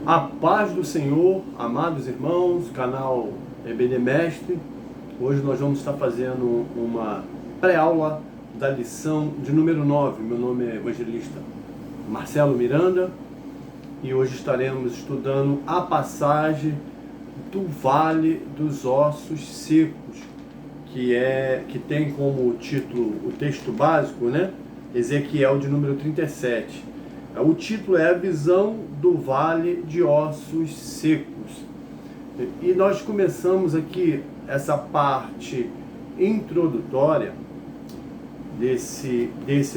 A paz do Senhor, amados irmãos, canal EBD Mestre. Hoje nós vamos estar fazendo uma pré-aula da lição de número 9. Meu nome é evangelista Marcelo Miranda e hoje estaremos estudando a passagem do Vale dos Ossos Secos, que tem como título o texto básico, né? Ezequiel de número 37. O título é A Visão do Vale de Ossos Secos. E nós começamos aqui essa parte introdutória desse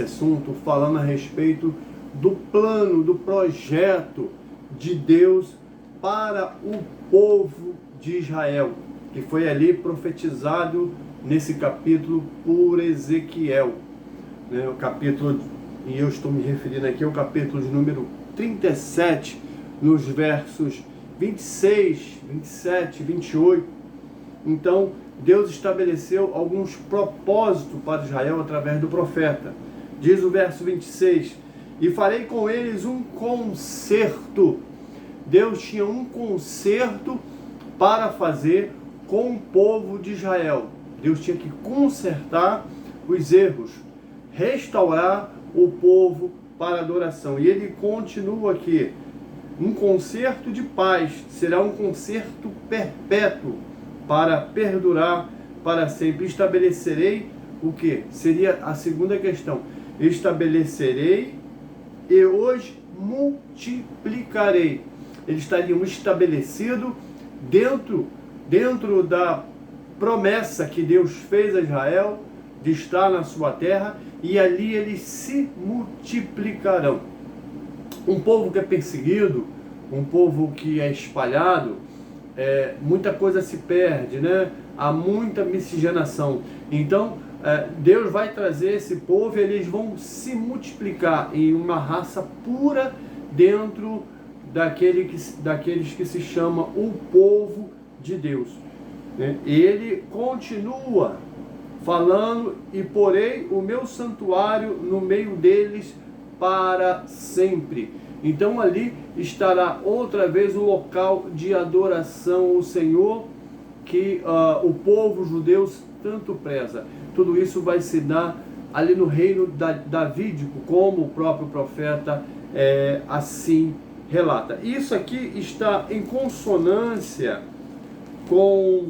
assunto, falando a respeito do plano, do projeto de Deus para o povo de Israel, que foi ali profetizado nesse capítulo por Ezequiel, né? O capítulo, e eu estou me referindo aqui ao capítulo de número 37, nos versos 26, 27, 28. Então, Deus estabeleceu alguns propósitos para Israel através do profeta. Diz o verso 26, e farei com eles um concerto. Deus tinha um concerto para fazer com o povo de Israel. Deus tinha que consertar os erros, restaurar o povo para adoração. E ele continua aqui, um concerto de paz, será um concerto perpétuo, para perdurar para sempre. Estabelecerei o que? Seria a segunda questão. Estabelecerei e os multiplicarei. Eles estariam estabelecidos dentro da promessa que Deus fez a Israel, de estar na sua terra, e ali eles se multiplicarão. Um povo que é perseguido, um povo que é espalhado, muita coisa se perde, né? Há muita miscigenação. Então, Deus vai trazer esse povo e eles vão se multiplicar em uma raça pura dentro daqueles que se chama o povo de Deus, né? Ele continua falando, e porei o meu santuário no meio deles para sempre. Então ali estará outra vez o local de adoração ao Senhor, que o povo judeu tanto preza. Tudo isso vai se dar ali no reino davídico, como o próprio profeta assim relata. Isso aqui está em consonância com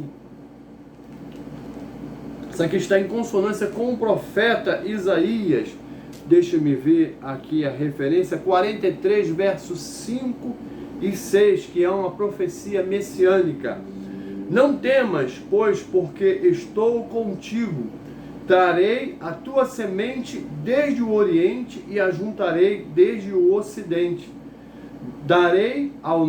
o profeta Isaías. Deixa-me ver aqui a referência, 43, versos 5 e 6, que é uma profecia messiânica. Não temas, pois, porque estou contigo. Trarei a tua semente desde o oriente e a juntarei desde o ocidente. Direi ao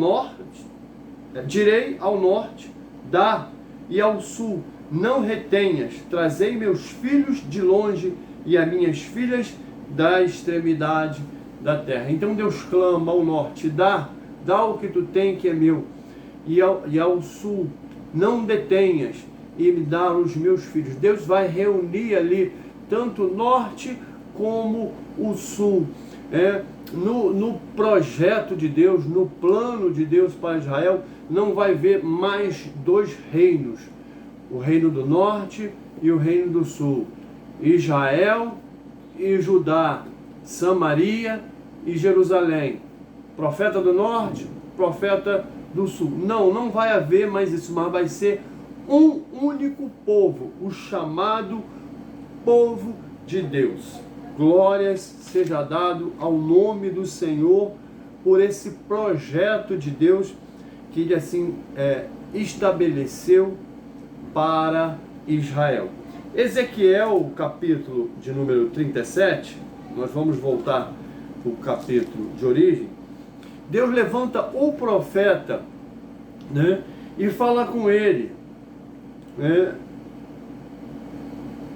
norte, dá, e ao sul, não retenhas. Trazei meus filhos de longe e as minhas filhas da extremidade da terra. Então Deus clama ao norte, dá o que tu tem, que é meu, e ao sul, não detenhas, e me dá os meus filhos. Deus vai reunir ali tanto o norte como o sul. No projeto de Deus, no plano de Deus para Israel, não vai haver mais dois reinos, o reino do norte e o reino do sul, Israel e Judá, Samaria e Jerusalém, profeta do norte, profeta do sul. Não vai haver mais isso, mas vai ser um único povo, o chamado povo de Deus. Glórias seja dado ao nome do Senhor por esse projeto de Deus que ele assim estabeleceu para Israel. Ezequiel, capítulo de número 37, nós vamos voltar para o capítulo de origem. Deus levanta o profeta, né, e fala com ele, né?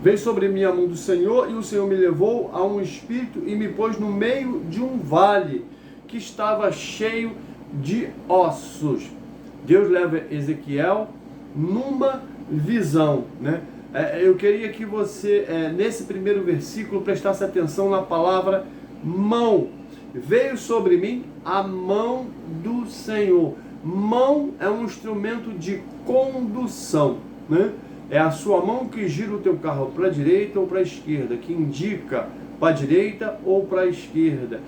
Veio sobre mim a mão do Senhor, e o Senhor me levou a um espírito e me pôs no meio de um vale que estava cheio de ossos. Deus leva Ezequiel numa visão, né? Eu queria que você, nesse primeiro versículo, prestasse atenção na palavra mão. veio sobre mim a mão do Senhor. Mão é um instrumento de condução, né? É a sua mão que gira o teu carro para a direita ou para a esquerda, que indica para a direita ou para a esquerda,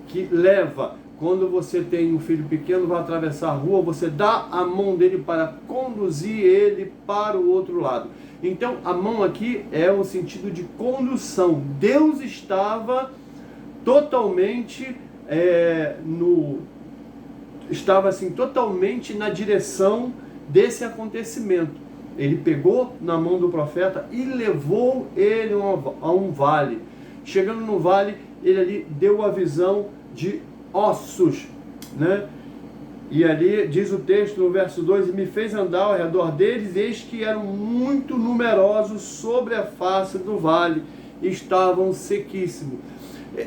que leva, quando você tem um filho pequeno, vai atravessar a rua, você dá a mão dele para conduzir ele para o outro lado. Então, a mão aqui é o sentido de condução. Deus estava totalmente estava assim, totalmente na direção desse acontecimento. Ele pegou na mão do profeta e levou ele a um vale. Chegando no vale, ele ali deu a visão de ossos, né? E ali diz o texto no verso 2: e me fez andar ao redor deles, e eis que eram muito numerosos sobre a face do vale, e estavam sequíssimos.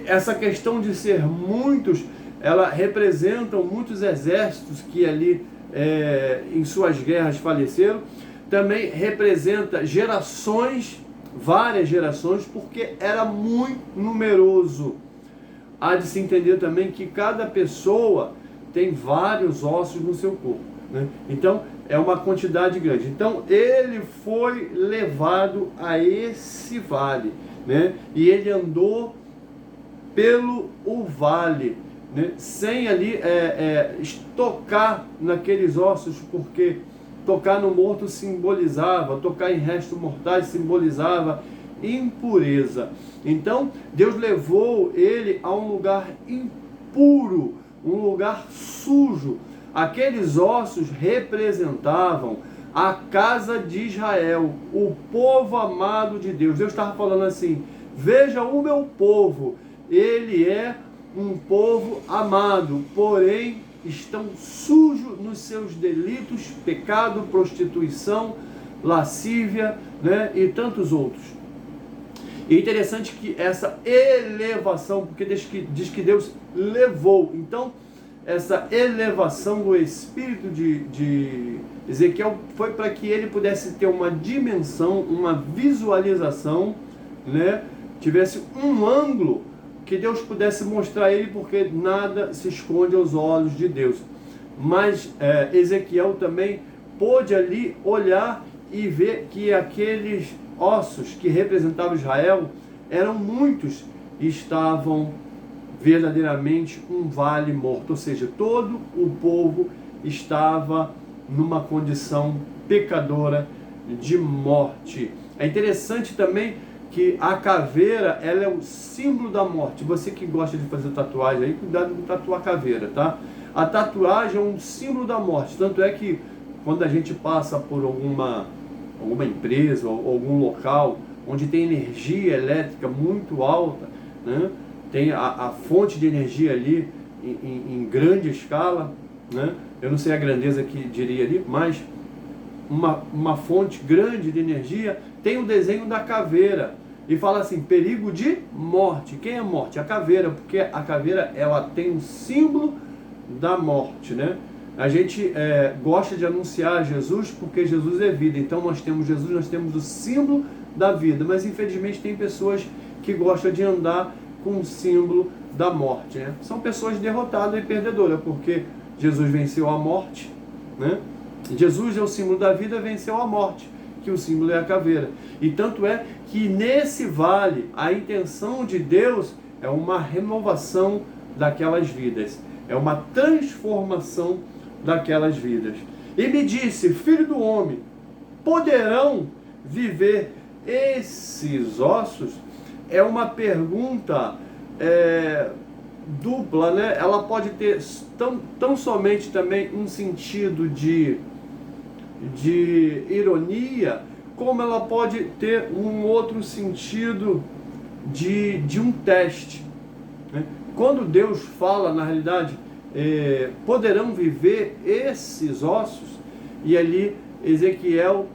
Essa questão de ser muitos, ela representa muitos exércitos que ali em suas guerras faleceram. Também representa gerações, várias gerações, porque era muito numeroso. Há de se entender também que cada pessoa tem vários ossos no seu corpo, né? Então é uma quantidade grande. Então ele foi levado a esse vale, né? E ele andou pelo o vale, né? Sem ali tocar naqueles ossos, porque tocar no morto simbolizava, tocar em restos mortais simbolizava impureza. Então Deus levou ele a um lugar impuro, um lugar sujo. Aqueles ossos representavam a casa de Israel, o povo amado de Deus. Deus estava falando assim: veja o meu povo, ele é um povo amado, porém estão sujos nos seus delitos, pecado, prostituição, lascívia, né, e tantos outros. E é interessante que essa elevação, porque diz que Deus levou, então essa elevação do espírito de Ezequiel foi para que ele pudesse ter uma dimensão, uma visualização, né, tivesse um ângulo que Deus pudesse mostrar a ele, porque nada se esconde aos olhos de Deus. Mas Ezequiel também pôde ali olhar e ver que aqueles ossos que representavam Israel eram muitos e estavam verdadeiramente um vale morto, ou seja, todo o povo estava numa condição pecadora de morte. É interessante também que a caveira, ela é o símbolo da morte. Você que gosta de fazer tatuagem aí, cuidado com tatuar caveira, tá? A tatuagem é um símbolo da morte, tanto é que quando a gente passa por alguma empresa ou algum local onde tem energia elétrica muito alta, né? Tem a fonte de energia ali em grande escala, né? Eu não sei a grandeza que diria ali, mas uma fonte grande de energia, tem o desenho da caveira e fala assim: perigo de morte. Quem é morte? A caveira, porque a caveira ela tem um símbolo da morte, né? A gente gosta de anunciar Jesus porque Jesus é vida. Então nós temos Jesus, nós temos o símbolo da vida, mas infelizmente tem pessoas que gostam de andar com o símbolo da morte, né? São pessoas derrotadas e perdedoras, porque Jesus venceu a morte, né? Jesus é o símbolo da vida, venceu a morte, que o símbolo é a caveira. E tanto é que nesse vale a intenção de Deus é uma renovação daquelas vidas, é uma transformação daquelas vidas. E me disse: filho do homem, poderão viver esses ossos? É uma pergunta dupla, né? Ela pode ter tão somente também um sentido de ironia, como ela pode ter um outro sentido de um teste, né? Quando Deus fala, na realidade, poderão viver esses ossos, e ali Ezequiel,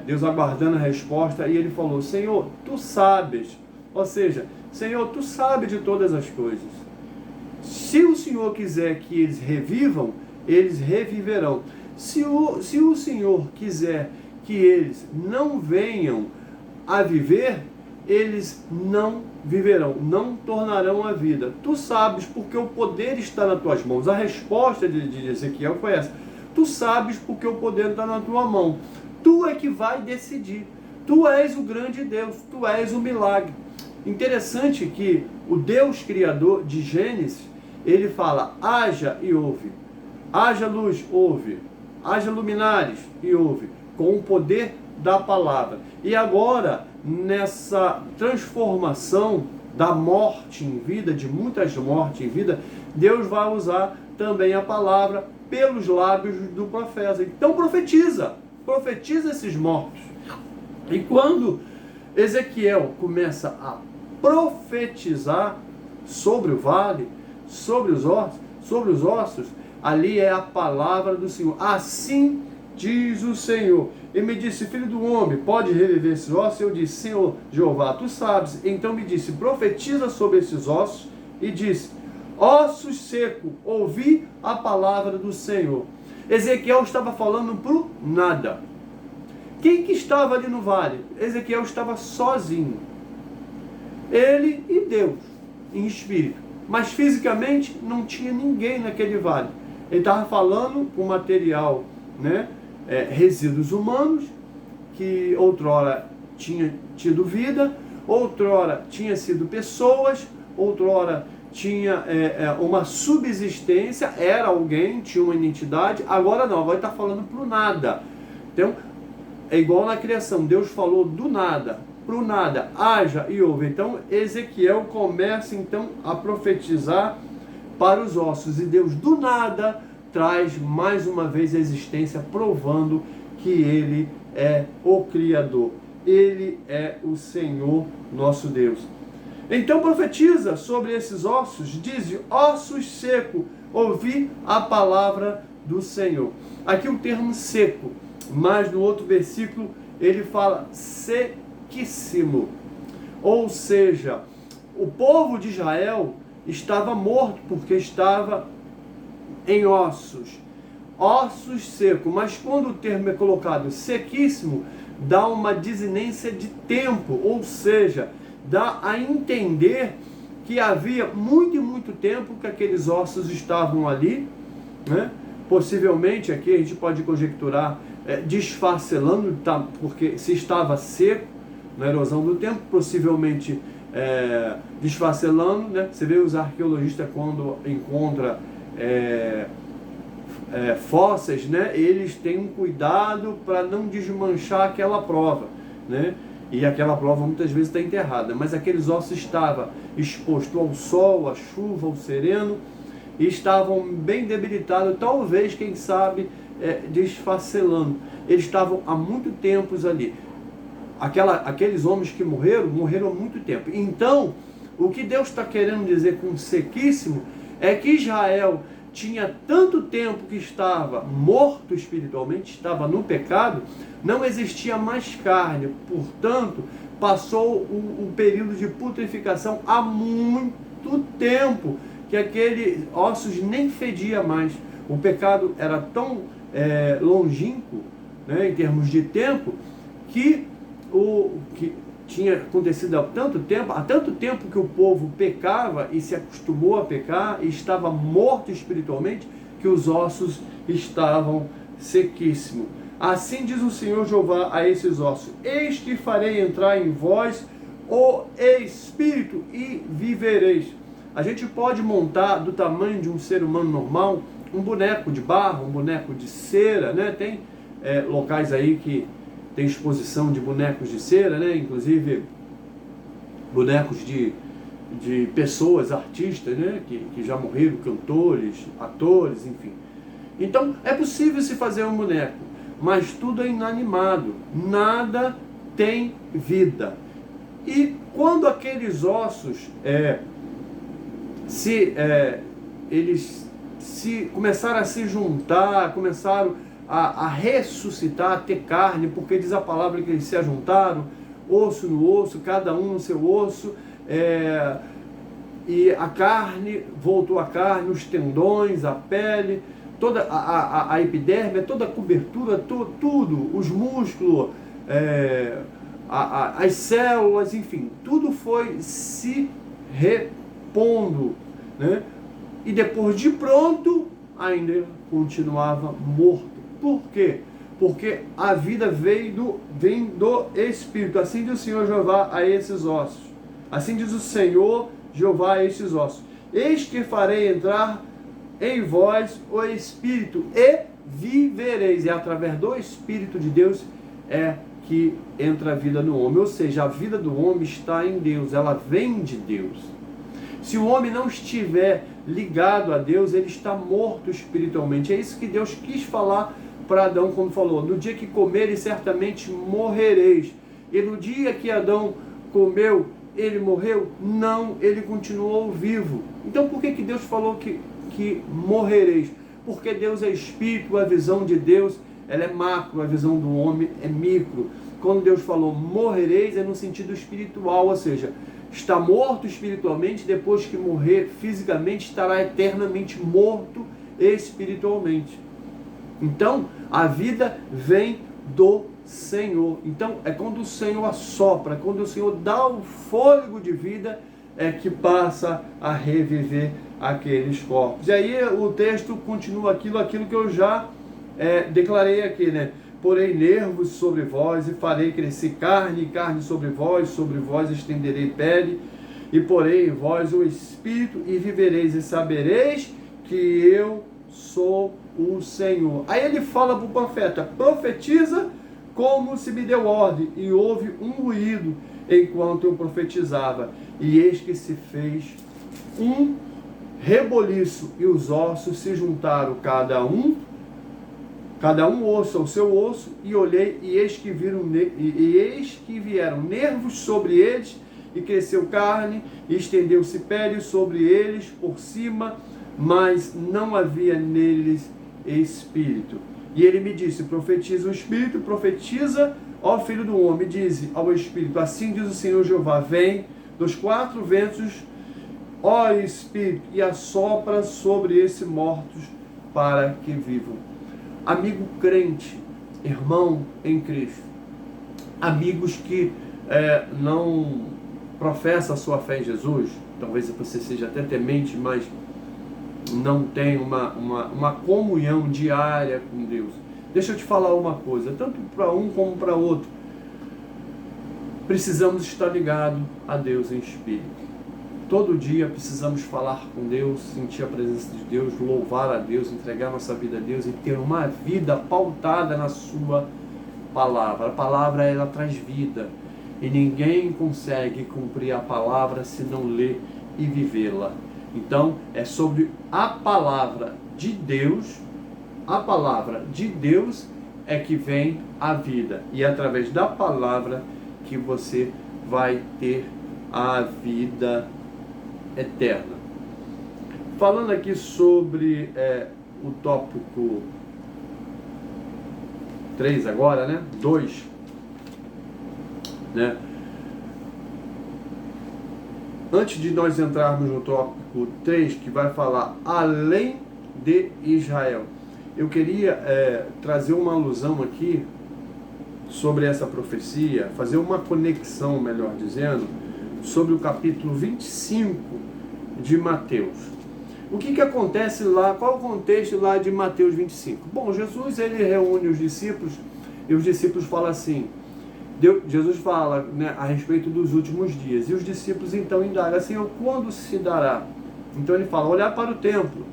Deus aguardando a resposta, e ele falou: Senhor, tu sabes, ou seja, Senhor, tu sabes de todas as coisas. Se o Senhor quiser que eles revivam, eles reviverão. Se o Senhor quiser que eles não venham a viver, eles não viverão, não tornarão a vida. Tu sabes, porque o poder está nas tuas mãos. A resposta de Ezequiel foi essa. Tu sabes, porque o poder está na tua mão. Tu é que vai decidir. Tu és o grande Deus, tu és o milagre. Interessante que o Deus criador de Gênesis, ele fala, haja e ouve. Haja luz, ouve. Haja luminares e ouve. Com o poder da palavra. E agora, nessa transformação da morte em vida, de muitas mortes em vida, Deus vai usar também a palavra pelos lábios do profeta. Então profetiza esses mortos. E quando Ezequiel começa a profetizar sobre o vale, sobre os ossos, ali é a palavra do Senhor. Assim diz o Senhor. E me disse, filho do homem, pode reviver esses ossos? Eu disse, Senhor Jeová, tu sabes. Então me disse, profetiza sobre esses ossos. E disse, ossos secos, ouvi a palavra do Senhor. Ezequiel estava falando para o nada. Quem que estava ali no vale? Ezequiel estava sozinho. Ele e Deus, em espírito. Mas fisicamente não tinha ninguém naquele vale. Ele estava falando com material, né? Resíduos humanos, que outrora tinha tido vida, outrora tinha sido pessoas, outrora tinha uma subsistência, era alguém, tinha uma identidade, agora não, agora está falando para o nada. Então, é igual na criação, Deus falou do nada, para o nada, haja e ouve. Então, Ezequiel começa então a profetizar para os ossos, e Deus do nada traz mais uma vez a existência, provando que Ele é o Criador, Ele é o Senhor nosso Deus. Então profetiza sobre esses ossos, diz, ossos secos, ouvi a palavra do Senhor. Aqui o termo seco, mas no outro versículo ele fala sequíssimo. Ou seja, o povo de Israel estava morto porque estava em ossos secos. Mas quando o termo é colocado sequíssimo, dá uma desinência de tempo, ou seja, dá a entender que havia muito e muito tempo que aqueles ossos estavam ali, né? Possivelmente, aqui a gente pode conjecturar, desfacelando, porque se estava seco, na erosão do tempo, possivelmente desfacelando, né? Você vê os arqueologistas quando encontram fósseis, né? Eles têm um cuidado para não desmanchar aquela prova, né? E aquela prova muitas vezes está enterrada, mas aqueles ossos estavam expostos ao sol, à chuva, ao sereno, e estavam bem debilitados, talvez, quem sabe, desfacelando. Eles estavam há muito tempo ali. Aqueles homens que morreram há muito tempo. Então, o que Deus está querendo dizer com sequíssimo é que Israel tinha tanto tempo que estava morto espiritualmente, estava no pecado, não existia mais carne, portanto, passou um período de putrefação há muito tempo, que aqueles ossos nem fedia mais. O pecado era tão longínquo, né, em termos de tempo, que tinha acontecido há tanto tempo que o povo pecava e se acostumou a pecar e estava morto espiritualmente, que os ossos estavam sequíssimos. Assim diz o Senhor Jeová a esses ossos: eis que farei entrar em vós o Espírito e vivereis. A gente pode montar do tamanho de um ser humano normal um boneco de barro, um boneco de cera, né? Tem locais aí que tem exposição de bonecos de cera, né? Inclusive bonecos de pessoas, artistas, né? Que já morreram, cantores, atores, enfim. Então é possível se fazer um boneco, mas tudo é inanimado, nada tem vida. E quando aqueles ossos eles começaram a se juntar, começaram a ressuscitar, a ter carne, porque diz a palavra que eles se ajuntaram, osso no osso, cada um no seu osso, e a carne, voltou a carne, os tendões, a pele, toda a epiderme, toda a cobertura, tudo, os músculos, as células, enfim, tudo foi se repondo, né? E depois de pronto, ainda continuava morto. Por quê? Porque a vida vem do Espírito. Assim diz o Senhor Jeová a esses ossos. Assim diz o Senhor Jeová a esses ossos. Eis que farei entrar em vós o Espírito e vivereis. E através do Espírito de Deus é que entra a vida no homem. Ou seja, a vida do homem está em Deus. Ela vem de Deus. Se o homem não estiver ligado a Deus, ele está morto espiritualmente. É isso que Deus quis falar para Adão quando falou: no dia que comeres, certamente morrereis. E no dia que Adão comeu, ele morreu? Não, ele continuou vivo. Então por que Deus falou que morrereis? Porque Deus é espírito, a visão de Deus ela é macro, a visão do homem é micro. Quando Deus falou morrereis, é no sentido espiritual, ou seja, está morto espiritualmente, depois que morrer fisicamente, estará eternamente morto espiritualmente. Então, a vida vem do Senhor. Então, é quando o Senhor assopra, quando o Senhor dá o fôlego de vida, é que passa a reviver aqueles corpos. E aí o texto continua aquilo que eu já declarei aqui, né? Porei nervos sobre vós e farei crescer carne sobre vós estenderei pele, e porei em vós o Espírito, e vivereis, e sabereis que eu sou o Senhor. Aí ele fala para o profeta: profetiza como se me deu ordem, e houve um ruído enquanto eu profetizava, e eis que se fez um reboliço, e os ossos se juntaram, cada um osso ao seu osso, e olhei, e eis que vieram nervos sobre eles, e cresceu carne, e estendeu-se pele sobre eles por cima, mas não havia neles espírito. E ele me disse: profetiza o Espírito, profetiza ao Filho do Homem, dize ao Espírito: assim diz o Senhor Jeová, vem dos quatro ventos, ó Espírito, e assopra sobre esses mortos para que vivam. Amigo crente, irmão em Cristo, amigos que não professam a sua fé em Jesus, talvez você seja até temente, mas não tem uma comunhão diária com Deus. Deixa eu te falar uma coisa, tanto para um como para outro, precisamos estar ligados a Deus em espírito. Todo dia precisamos falar com Deus, sentir a presença de Deus, louvar a Deus, entregar nossa vida a Deus e ter uma vida pautada na sua palavra. A palavra, ela traz vida, e ninguém consegue cumprir a palavra se não ler e vivê-la. Então, é sobre a palavra de Deus é que vem a vida, e é através da palavra que você vai ter a vida eterna. Falando aqui sobre o tópico 3 agora, né? 2, né? Antes de nós entrarmos no tópico 3, que vai falar além de Israel, eu queria trazer uma alusão aqui sobre essa profecia, fazer uma conexão, melhor dizendo, sobre o capítulo 25 de Mateus. O que acontece lá? Qual o contexto lá de Mateus 25? Bom, Jesus, ele reúne os discípulos, e os discípulos falam assim, Jesus fala, né, a respeito dos últimos dias, e os discípulos então indagam assim: quando se dará? Então ele fala: olhar para o templo,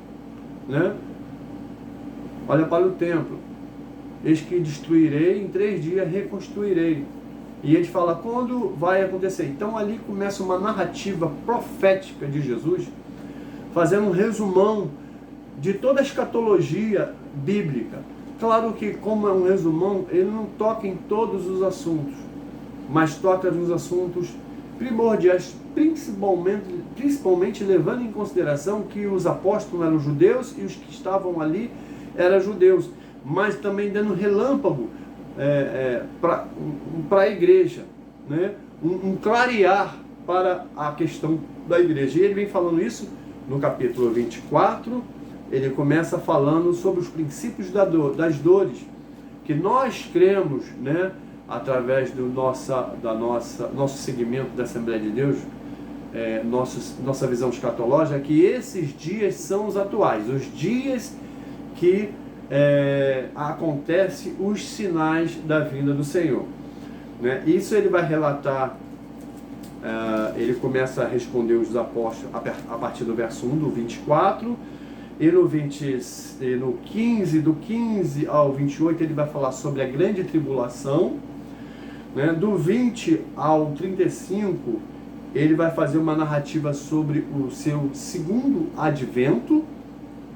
né? Olha para o templo, eis que destruirei, em 3 dias reconstruirei. E ele fala quando vai acontecer. Então ali começa uma narrativa profética de Jesus, fazendo um resumão de toda a escatologia bíblica. Claro que, como é um resumão, ele não toca em todos os assuntos, mas toca nos assuntos primordiais, principalmente levando em consideração que os apóstolos eram judeus e os que estavam ali eram judeus, mas também dando relâmpago para a igreja, né? um clarear para a questão da igreja. E ele vem falando isso no capítulo 24, ele começa falando sobre os princípios das dores, que nós cremos, né? através do nosso segmento da Assembleia de Deus, nossa visão escatológica, que esses dias são os atuais, os dias que acontecem os sinais da vinda do Senhor, né? Isso ele vai relatar, ele começa a responder os apóstolos a partir do verso 1 do 24, e no 15, do 15 ao 28 ele vai falar sobre a grande tribulação, né? Do 20 ao 35 ele vai fazer uma narrativa sobre o seu segundo advento,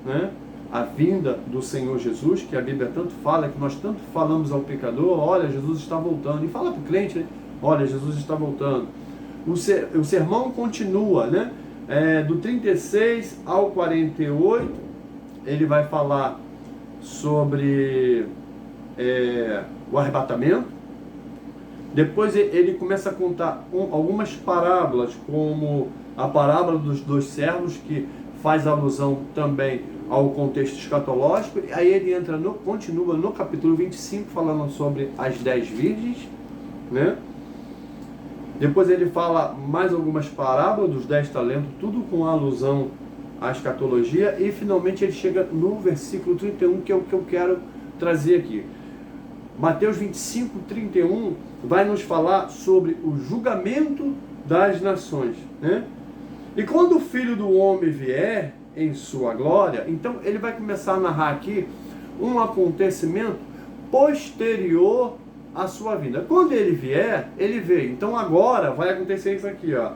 né? A vinda do Senhor Jesus, que a Bíblia tanto fala, que nós tanto falamos ao pecador, olha, Jesus está voltando, e fala para o crente, né? Olha, Jesus está voltando. O sermão continua, né? Do 36 ao 48, ele vai falar sobre o arrebatamento. Depois ele começa a contar algumas parábolas, como a parábola dos dois servos, que faz alusão também ao contexto escatológico. Aí ele continua no capítulo 25, falando sobre as 10 virgens, né? Depois ele fala mais algumas parábolas dos 10 talentos, tudo com alusão à escatologia. E finalmente ele chega no versículo 31, que é o que eu quero trazer aqui. Mateus 25, 31 vai nos falar sobre o julgamento das nações, né? E quando o Filho do Homem vier em sua glória, então ele vai começar a narrar aqui um acontecimento posterior à sua vinda. Quando ele vier, ele veio. Então agora vai acontecer isso aqui, ó.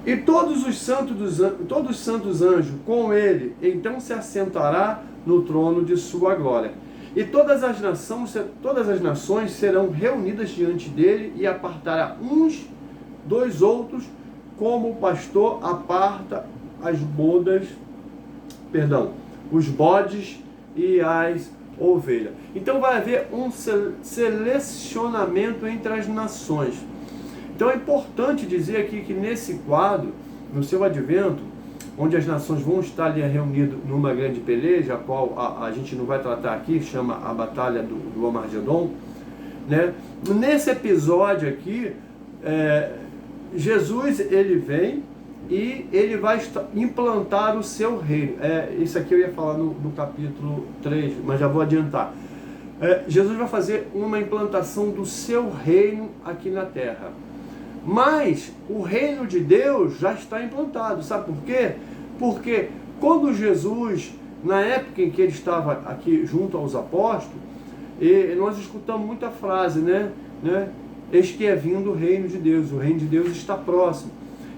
E todos os santos anjos com ele, então se assentará no trono de sua glória. E todas as nações serão reunidas diante dele, e apartará uns dos outros, como o pastor aparta os bodes e as ovelhas. Então vai haver um selecionamento entre as nações. Então é importante dizer aqui que nesse quadro, no seu advento, onde as nações vão estar ali reunidas numa grande peleja, a qual a gente não vai tratar aqui, chama a Batalha do Armagedon, né? Nesse episódio aqui, Jesus ele vem e ele vai implantar o seu reino. Isso aqui eu ia falar no capítulo 3, mas já vou adiantar. Jesus vai fazer uma implantação do seu reino aqui na terra. Mas o reino de Deus já está implantado. Sabe por quê? Porque quando Jesus, na época em que ele estava aqui junto aos apóstolos, nós escutamos muita frase, né? Eis que é vindo o reino de Deus, o reino de Deus está próximo.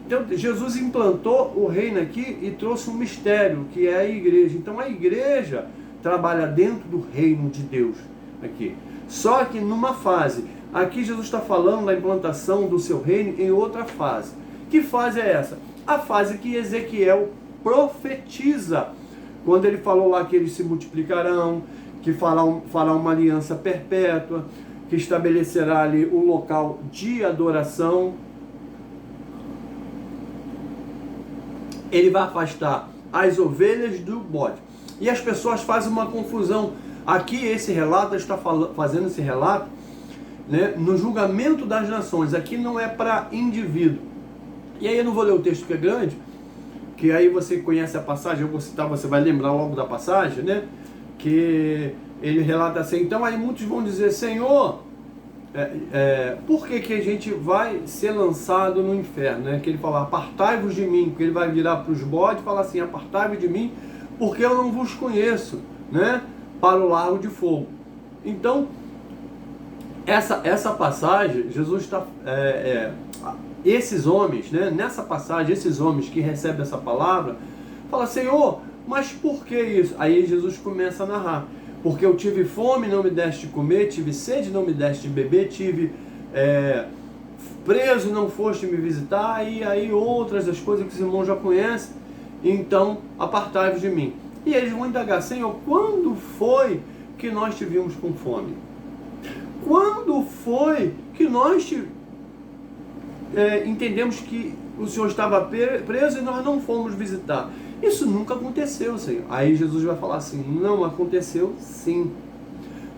Então Jesus implantou o reino aqui e trouxe um mistério, que é a igreja. Então a igreja trabalha dentro do reino de Deus aqui. Só que numa fase. Aqui Jesus está falando da implantação do seu reino em outra fase. Que fase é essa? A fase que Ezequiel profetiza. Quando ele falou lá que eles se multiplicarão, que fará uma aliança perpétua, que estabelecerá ali um local de adoração. Ele vai afastar as ovelhas do bode. E as pessoas fazem uma confusão. Aqui esse relato está fazendo esse relato, né, no julgamento das nações. Aqui não é para indivíduo. E aí eu não vou ler o texto que é grande, que aí você conhece a passagem, eu vou citar, você vai lembrar logo da passagem, né? Que ele relata assim. Então aí muitos vão dizer: Senhor, por que a gente vai ser lançado no inferno, né? Que ele fala: apartai-vos de mim, porque ele vai virar para os bodes e falar assim: apartai-vos de mim, porque eu não vos conheço, né? Para o lago de fogo. Então essa passagem, Jesus está... esses homens, né, nessa passagem, esses homens que recebem essa palavra, falam: Senhor, mas por que isso? Aí Jesus começa a narrar: porque eu tive fome, não me deste de comer, tive sede, não me deste de beber, tive preso, não foste me visitar, e aí outras das coisas que os irmãos já conhecem. Então apartai-vos de mim. E eles vão indagar: Senhor, quando foi que nós te vimos com fome? Quando foi que nós entendemos que o Senhor estava preso e nós não fomos visitar? Isso nunca aconteceu, Senhor. Aí Jesus vai falar assim: não, aconteceu sim.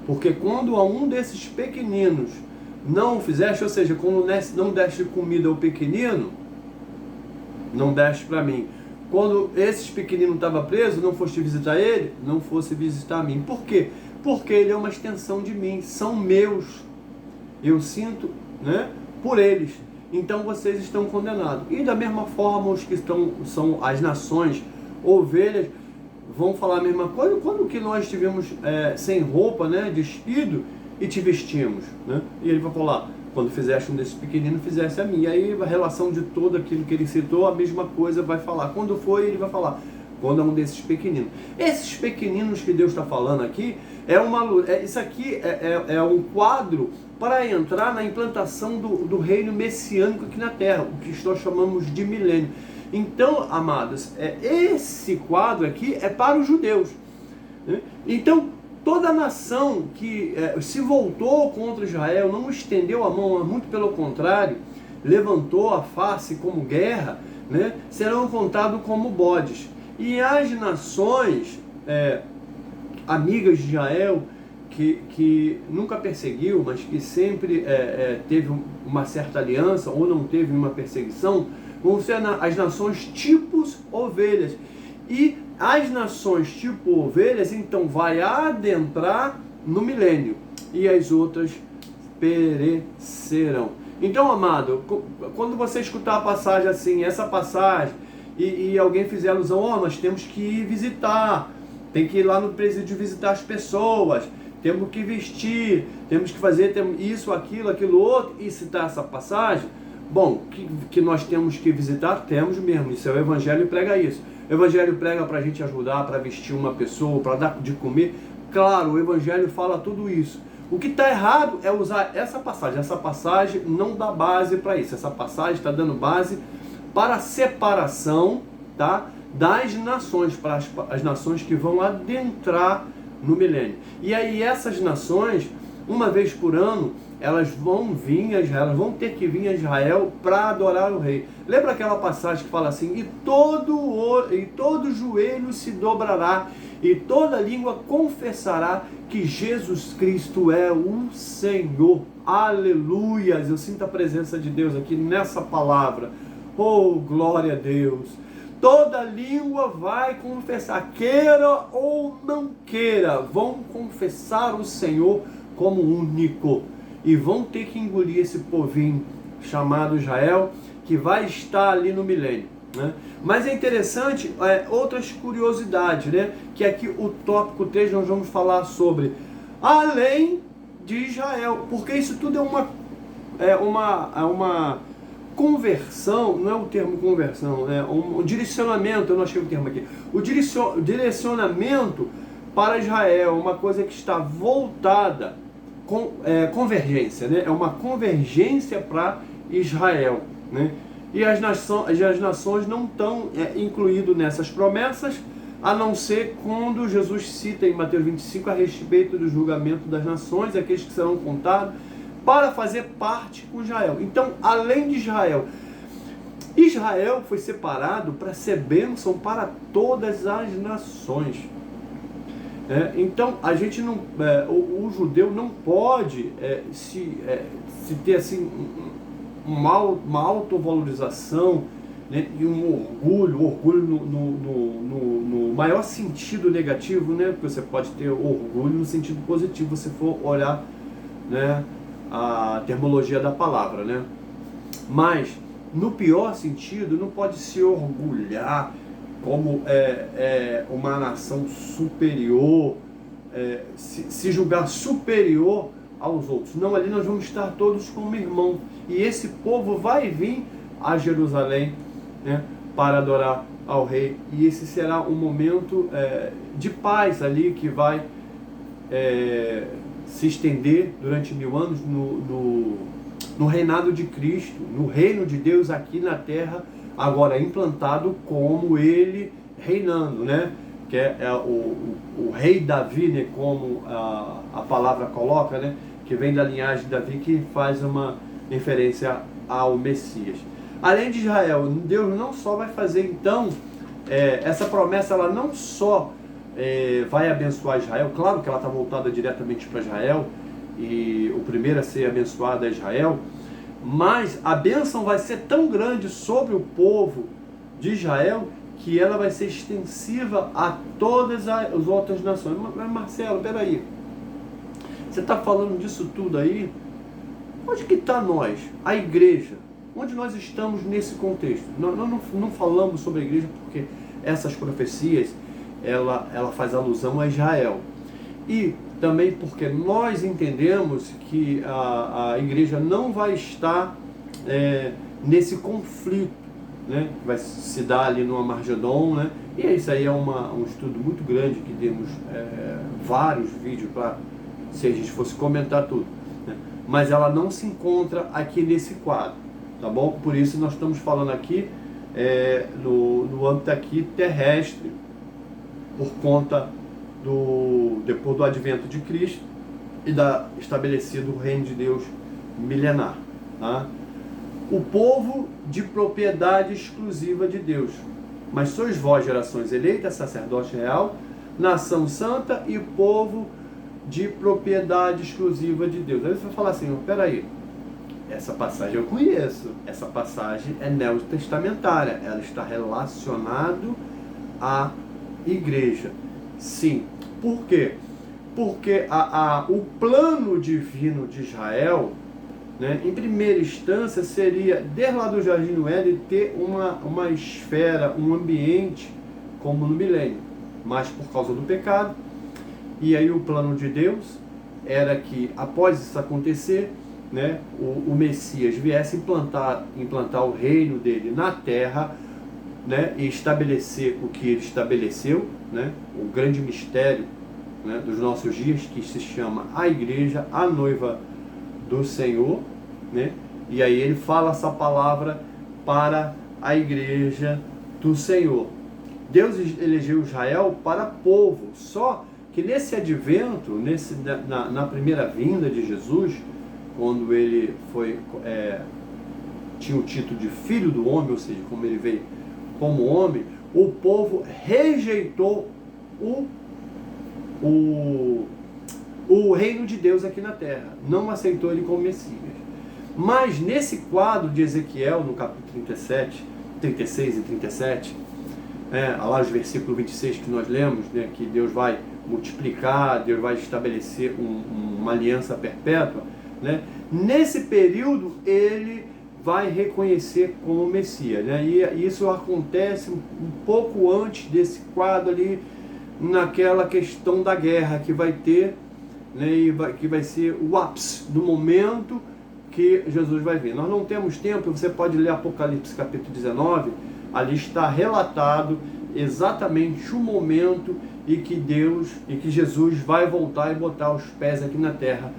Porque quando a um desses pequeninos não o fizeste, ou seja, quando não deste comida ao pequenino, não deste para mim. Quando esses pequeninos estavam presos, não foste visitar ele, não fosse visitar a mim. Por quê? Porque ele é uma extensão de mim, são meus. Eu sinto, né, por eles. Então vocês estão condenados. E da mesma forma os que são as nações, ovelhas, vão falar a mesma coisa. Quando que nós estivemos sem roupa, né, despido, e te vestimos, né? E ele vai falar, quando fizeste um desses pequeninos, fizeste a mim. E aí a relação de tudo aquilo que ele citou, a mesma coisa vai falar. Quando foi, ele vai falar, quando é um desses pequeninos. Esses pequeninos que Deus está falando aqui, isso aqui é um quadro para entrar na implantação do reino messiânico aqui na Terra, o que nós chamamos de milênio. Então, amados, esse quadro aqui é para os judeus, né? Então, toda a nação que se voltou contra Israel, não estendeu a mão, muito pelo contrário, levantou a face como guerra, né, serão contados como bodes. E as nações amigas de Israel, que nunca perseguiu, mas que sempre teve uma certa aliança, ou não teve uma perseguição, vão ser as nações tipos ovelhas. E as nações tipo ovelhas, então, vai adentrar no milênio, e as outras perecerão. Então, amado, quando você escutar a passagem assim, essa passagem, e alguém fizer alusão, nós temos que ir visitar, tem que ir lá no presídio visitar as pessoas, temos que vestir, temos que fazer isso, aquilo outro, e citar essa passagem, bom, que nós temos que visitar, temos mesmo, isso é o Evangelho e prega isso. O Evangelho prega para a gente ajudar, para vestir uma pessoa, para dar de comer. Claro, o Evangelho fala tudo isso. O que está errado é usar essa passagem. Essa passagem não dá base para isso. Essa passagem está dando base para a separação, tá, das nações, para as nações que vão adentrar no milênio. E aí essas nações, uma vez por ano, elas vão ter que vir a Israel para adorar o rei. Lembra aquela passagem que fala assim, e todo joelho se dobrará, e toda língua confessará que Jesus Cristo é o Senhor. Aleluias! Eu sinto a presença de Deus aqui nessa palavra. Oh, glória a Deus! Toda língua vai confessar, queira ou não queira, vão confessar o Senhor como único. E vão ter que engolir esse povinho chamado Israel, que vai estar ali no milênio, né? Mas é interessante, outras curiosidades, né? Que aqui o tópico 3 nós vamos falar sobre além de Israel, porque isso tudo é uma conversão, não é o termo conversão, é um direcionamento, eu não achei o termo aqui, o direcionamento para Israel, uma coisa que está voltada, convergência, né? É uma convergência para Israel, né? E as nações não estão incluídas nessas promessas, a não ser quando Jesus cita em Mateus 25 a respeito do julgamento das nações, aqueles que serão contados, para fazer parte com Israel. Então, além de Israel, Israel foi separado para ser bênção para todas as nações. Então, a gente não, o judeu não pode se ter assim uma autovalorização, né, e um orgulho no maior sentido negativo, né? Porque você pode ter orgulho no sentido positivo, se for olhar, né, a terminologia da palavra, né? Mas no pior sentido, não pode se orgulhar como uma nação superior, se julgar superior aos outros. Não, ali nós vamos estar todos como irmãos. E esse povo vai vir a Jerusalém, né, para adorar ao rei. E esse será um momento de paz ali que vai se estender durante 1000 anos no reinado de Cristo, no reino de Deus aqui na terra, agora implantado como ele reinando, né? Que é o rei Davi, né? Como a palavra coloca, né? Que vem da linhagem de Davi, que faz uma referência ao Messias. Além de Israel, Deus não só vai fazer então essa promessa, ela não só vai abençoar Israel. Claro que ela está voltada diretamente para Israel, e o primeiro a ser abençoado é Israel, mas a bênção vai ser tão grande sobre o povo de Israel que ela vai ser extensiva a todas as outras nações. Mas Marcelo, peraí, você está falando disso tudo aí? Onde que está nós, a igreja? Onde nós estamos nesse contexto? Nós não falamos sobre a igreja porque essas profecias, ela faz alusão a Israel. E também porque nós entendemos que a igreja não vai estar nesse conflito, né, que vai se dar ali no Armagedon, né? E isso aí é um estudo muito grande, que temos vários vídeos para, se a gente fosse comentar tudo, né? Mas ela não se encontra aqui nesse quadro, tá bom? Por isso nós estamos falando aqui no âmbito aqui terrestre, por conta depois do advento de Cristo e estabelecido o reino de Deus milenar, tá? O povo de propriedade exclusiva de Deus. Mas sois vós, gerações eleitas, sacerdote real, nação santa e povo de propriedade exclusiva de Deus. Aí você vai falar assim, peraí, essa passagem eu conheço, essa passagem é neotestamentária, ela está relacionada à igreja. Sim. Por quê? Porque o plano divino de Israel, né, em primeira instância, seria, desde lá do Jardim do Éden, ter uma esfera, um ambiente como no milênio. Mas por causa do pecado, e aí o plano de Deus era que, após isso acontecer, né, o Messias viesse implantar o reino dele na terra, né, e estabelecer o que ele estabeleceu, né, o grande mistério, né, dos nossos dias, que se chama a igreja, a noiva do Senhor, né? E aí ele fala essa palavra para a igreja do Senhor. Deus elegeu Israel para povo, só que nesse advento, na primeira vinda de Jesus, quando ele tinha o título de filho do homem, ou seja, como ele veio como homem, o povo rejeitou o reino de Deus aqui na terra, não aceitou ele como Messias. Mas nesse quadro de Ezequiel, no capítulo 36 e 37, lá os versículos 26 que nós lemos, né, que Deus vai multiplicar, Deus vai estabelecer uma aliança perpétua, né? Nesse período ele vai reconhecer como Messias, né? E isso acontece um pouco antes desse quadro ali, naquela questão da guerra que vai ter, né, que vai ser o ápice do momento que Jesus vai vir. Nós não temos tempo, você pode ler Apocalipse capítulo 19, ali está relatado exatamente o momento em que Jesus vai voltar e botar os pés aqui na terra.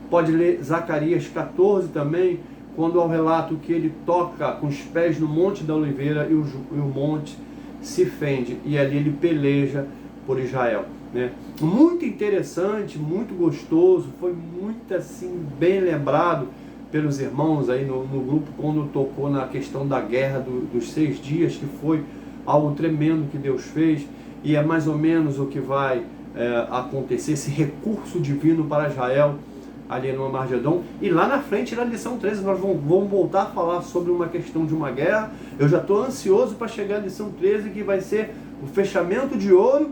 Pode ler Zacarias 14 também, quando há o relato que ele toca com os pés no Monte da Oliveira e o monte se fende, e ali ele peleja por Israel, né? Muito interessante, muito gostoso, foi muito assim bem lembrado pelos irmãos aí no grupo, quando tocou na questão da guerra dos 6 dias, que foi algo tremendo que Deus fez, e é mais ou menos o que vai acontecer, esse recurso divino para Israel ali no Armagedon. E lá na frente, na lição 13, nós vamos voltar a falar sobre uma questão de uma guerra. Eu já estou ansioso para chegar à lição 13, que vai ser o fechamento de ouro,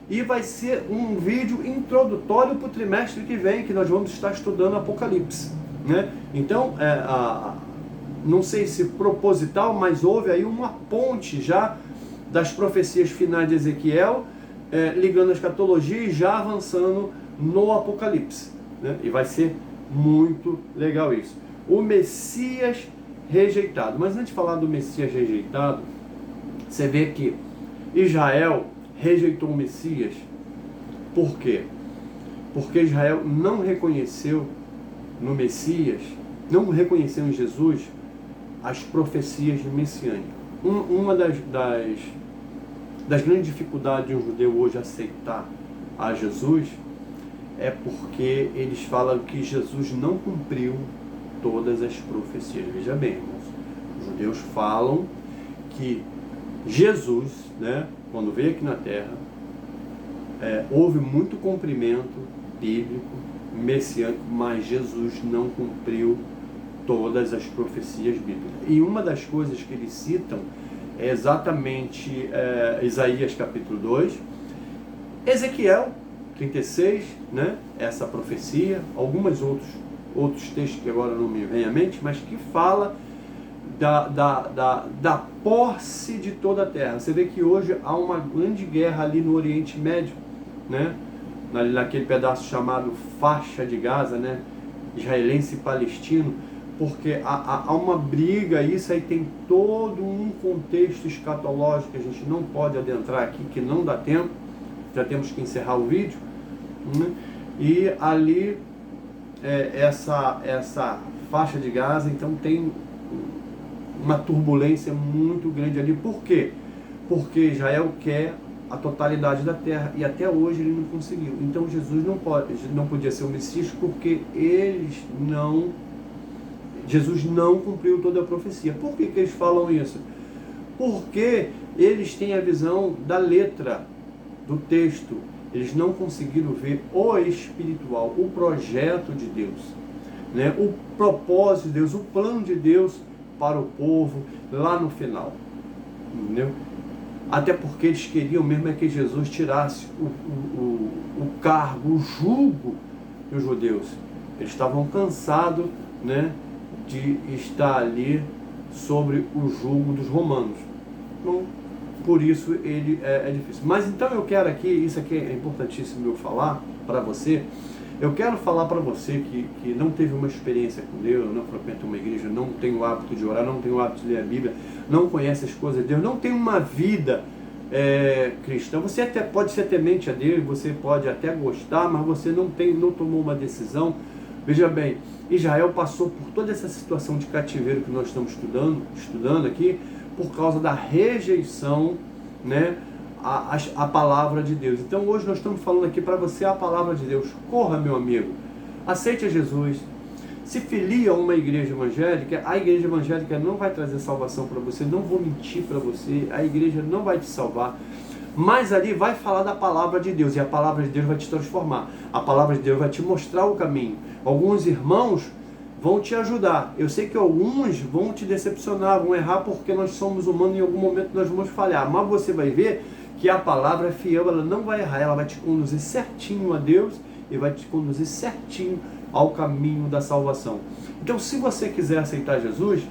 e vai ser um vídeo introdutório para o trimestre que vem, que nós vamos estar estudando Apocalipse, né? Então, não sei se proposital, mas houve aí uma ponte já das profecias finais de Ezequiel, ligando a escatologia e já avançando no Apocalipse, né? E vai ser muito legal isso. O Messias rejeitado. Mas antes de falar do Messias rejeitado, você vê que Israel rejeitou o Messias. Por quê? Porque Israel não reconheceu no Messias, não reconheceu em Jesus as profecias messiânicas. Uma das grandes dificuldades de um judeu hoje aceitar a Jesus é porque eles falam que Jesus não cumpriu todas as profecias. Veja bem, irmãos, os judeus falam que Jesus, né, quando veio aqui na terra, houve muito cumprimento bíblico, messiânico, mas Jesus não cumpriu todas as profecias bíblicas. E uma das coisas que eles citam é exatamente Isaías capítulo 2, Ezequiel 36, né? Essa profecia, alguns outros textos que agora não me vêm à mente, mas que fala da posse de toda a terra. Você vê que hoje há uma grande guerra ali no Oriente Médio, né? Naquele pedaço chamado faixa de Gaza, né? Israelense e palestino, porque há uma briga, isso aí tem todo um contexto escatológico que a gente não pode adentrar aqui, que não dá tempo, já temos que encerrar o vídeo, né? E ali essa faixa de Gaza, então tem uma turbulência muito grande ali. Por quê? Porque Israel quer a totalidade da terra e até hoje ele não conseguiu. Então Jesus não podia ser o Messias porque Jesus não cumpriu toda a profecia. Por que eles falam isso? Porque eles têm a visão da letra do texto. Eles não conseguiram ver o espiritual, o projeto de Deus, né? O propósito de Deus, o plano de Deus para o povo lá no final, entendeu? Até porque eles queriam mesmo que Jesus tirasse o cargo, o jugo dos judeus. Eles estavam cansados, né, de estar ali sobre o jugo dos romanos. Então, por isso ele é difícil. Mas então eu quero aqui, isso aqui é importantíssimo eu falar para você. Eu quero falar para você que não teve uma experiência com Deus, não frequenta uma igreja, não tem o hábito de orar, não tem o hábito de ler a Bíblia, não conhece as coisas de Deus, não tem uma vida cristã. Você até pode ser temente a Deus, você pode até gostar, mas você não tomou uma decisão. Veja bem, Israel passou por toda essa situação de cativeiro que nós estamos estudando aqui, por causa da rejeição, né, a palavra de Deus. Então hoje nós estamos falando aqui para você a palavra de Deus. Corra, meu amigo, aceite a Jesus, se filia a uma igreja evangélica. A igreja evangélica não vai trazer salvação para você, não vou mentir para você, a igreja não vai te salvar, mas ali vai falar da palavra de Deus, e a palavra de Deus vai te transformar, a palavra de Deus vai te mostrar o caminho. Alguns irmãos vão te ajudar, eu sei que alguns vão te decepcionar, vão errar, porque nós somos humanos e em algum momento nós vamos falhar, mas você vai ver que a palavra é fiel, ela não vai errar, ela vai te conduzir certinho a Deus e vai te conduzir certinho ao caminho da salvação. Então, se você quiser aceitar Jesus,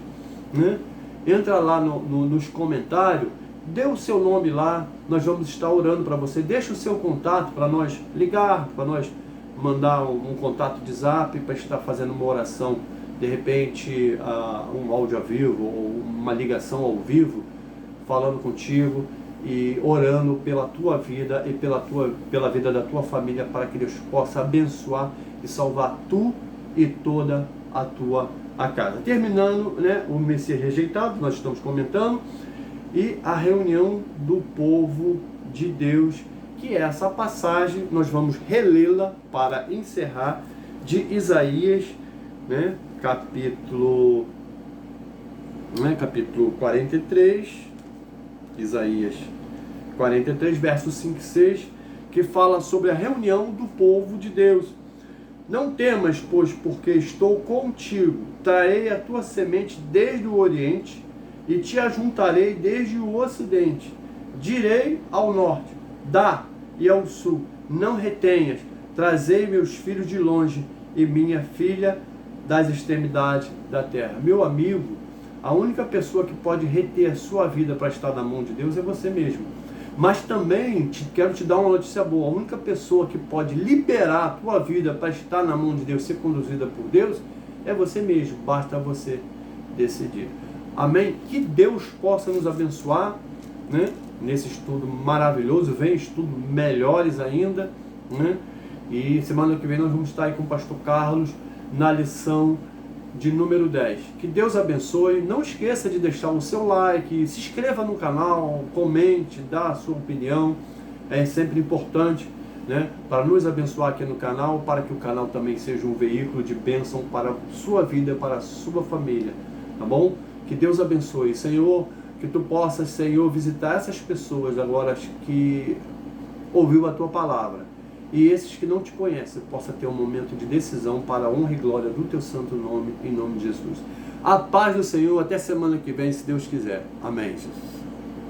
né, entra lá nos comentários, dê o seu nome lá, nós vamos estar orando para você, deixa o seu contato para nós ligar, para nós mandar um contato de zap, para estar fazendo uma oração, de repente um áudio ao vivo, ou uma ligação ao vivo, falando contigo e orando pela tua vida e pela vida da tua família, para que Deus possa abençoar e salvar tu e toda a tua casa. Terminando, né, o Messias rejeitado, nós estamos comentando, e a reunião do povo de Deus, que é essa passagem, nós vamos relê-la para encerrar, de Isaías, né, capítulo 43, Isaías 43, versos 5 e 6, que fala sobre a reunião do povo de Deus. Não temas, pois, porque estou contigo, trarei a tua semente desde o Oriente, e te ajuntarei desde o Ocidente. Direi ao Norte, dá, e ao Sul, não retenhas, trazei meus filhos de longe, e minha filha das extremidades da terra. Meu amigo, a única pessoa que pode reter a sua vida para estar na mão de Deus é você mesmo. Mas também quero te dar uma notícia boa. A única pessoa que pode liberar a tua vida para estar na mão de Deus, ser conduzida por Deus, é você mesmo. Basta você decidir. Amém? Que Deus possa nos abençoar, né, nesse estudo maravilhoso. Vem estudos melhores ainda, né? E semana que vem nós vamos estar aí com o pastor Carlos na lição de número 10. Que Deus abençoe. Não esqueça de deixar o seu like, se inscreva no canal, comente, dá a sua opinião. É sempre importante, né, para nos abençoar aqui no canal, para que o canal também seja um veículo de bênção para a sua vida, para a sua família. Tá bom? Que Deus abençoe. Senhor, que tu possas, Senhor, visitar essas pessoas agora que ouviu a tua palavra. E esses que não te conhecem, possa ter um momento de decisão para a honra e glória do teu santo nome, em nome de Jesus. A paz do Senhor, até semana que vem, se Deus quiser. Amém, Jesus.